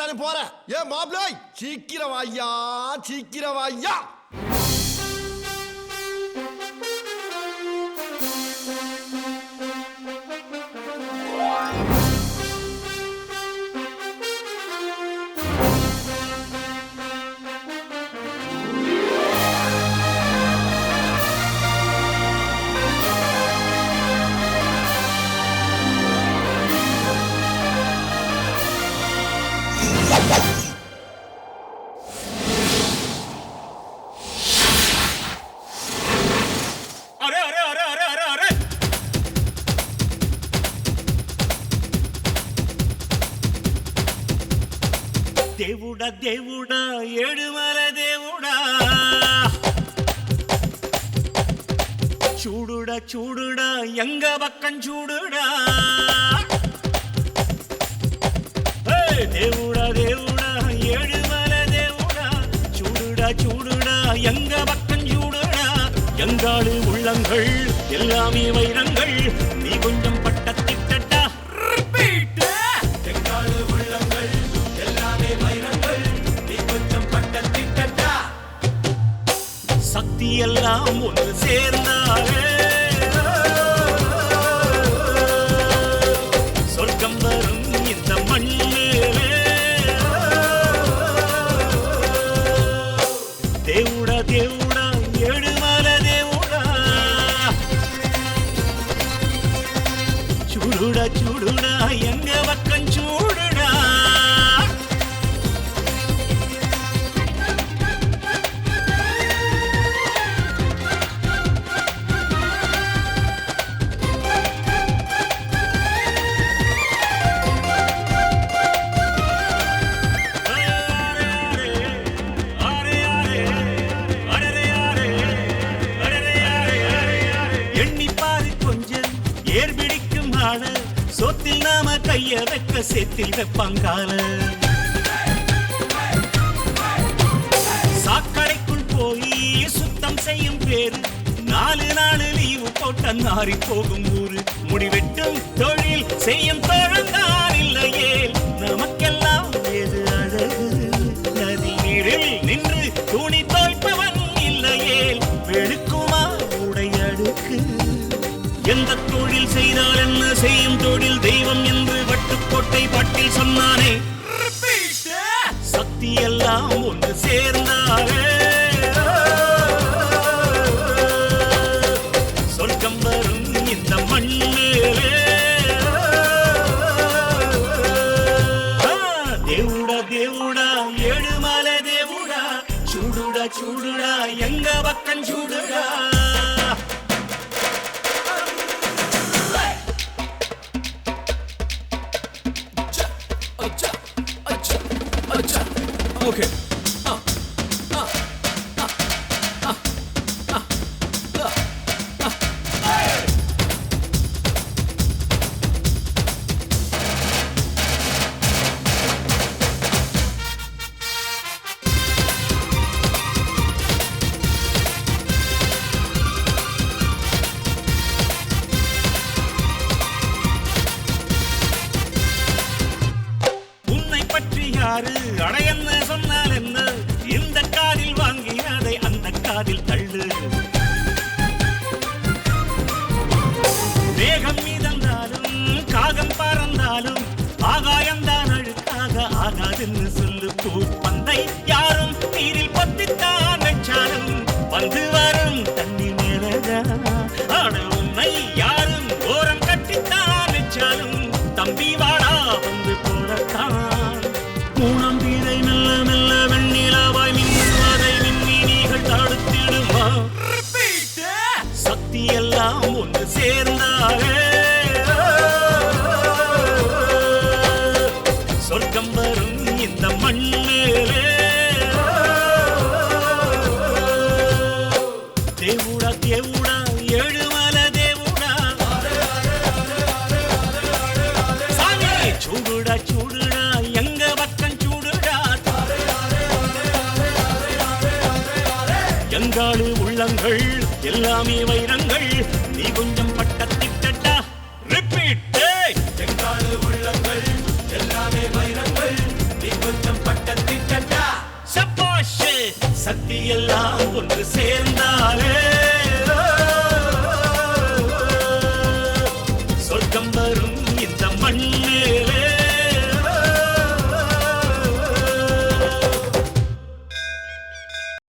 தானே போற. ஏ மாப்ளை, சீக்கிரம் வாய்யா, சீக்கிரம் வாய்யா. దేవుడా దేవుడా ఏడుమల దేవుడా చూడుడా చూడుడా ఎంగ పక్కం చూడుడా దేవుడా దేవుడా ఏడుమల దేవుడా చూడుడా చూడుడా ఎంగ பக்கம் చూడుడా எங்காடு உள்ளங்கள் எல்லாமே வைரங்கள் நீ கொஞ்சம் பட்டத்திட்டா எங்காடு உள்ளங்கள் சக்தி எல்லாம் ஒன்று சேர்ந்தாரே சொர்க்கம் வரும் இந்த மண்ணிலே தேவுடா தேவுடா ஏழுமல தேவுடா சூடுடா சூடுடா எங்க பக்கம் சூடுடா சொத்தில் நாம கைய வைக்க சேத்தில் வெப்பாங்கால சாக்கடைக்குள் போய் சுத்தம் செய்யும் பேரு 4 நாள் லீவு போட்ட நாரி போகும் ஊரு முடிவெட்டும் தொழில் செய்யும் தோழந்தான் இல்லையே நமக்கெல்லாம் எது அழகு நதி நீரில் நின்று துணி தோய்ப்பவன் இல்லையே வெளுக்குமா உடையடுக்கு எந்த தொழில் செய்தால் என்ன செய்யும் தொழில் தெய்வம் என்று வட்டுக்கோட்டை பாட்டில் சொன்னானே சக்தி எல்லாம் ஒன்று சேர்ந்தாரே சொர்க்கம் வரும் இந்த மண்ணிலே தேவுடா தேவுடா ஏழுமல தேவுடா சூடுடா சூடுடா எங்க பக்கம் சூடுடா Okay. உன்னை பற்றி யாரு அடையன்னு சொன்னால் என்ன இந்த காதில் வாங்கி அதை அந்த காதில் தள்ளு வேகம் மீதந்தாலும் காகம் பறந்தாலும் ஆகாயம்தான் அழுக்காக ஆகாதுன்னு சொல்லு பூப்பந்தை யாரும் நீரில் பத்தித்தான் வச்சாலும் வந்து வரும் தண்ணி மேலதா ஆன உன்னை யாரும் ஓரம் கட்டித்தான் வச்சாலும் தம்பி வாடா வந்து போடத்தான் மூணாம் பீரை மெல்ல மெல்ல வெண்ணிலவாய் மின்னுவதை மின்மினிகள் தடுத்திடுமா சக்தி எல்லாம் ஒன்று சேர்ந்தாரே சொர்க்கம் வரும் இந்த மண்ணிலே தேவுடா தேவுடா ஏழுமல தேவுடா சாமி சூடுடா சூடுடா எங்க பக்கம் சூடுடா எங்காடு உள்ளங்கள் எல்லாமே வைரங்கள் நீ கொஞ்சம் பட்டத்திட்டா ரிப்பீட் எங்காடு உள்ளங்கள் எல்லாமே வைரங்கள் நீ கொஞ்சம் சக்தி எல்லாம் ஒன்று சேர்ந்தாலே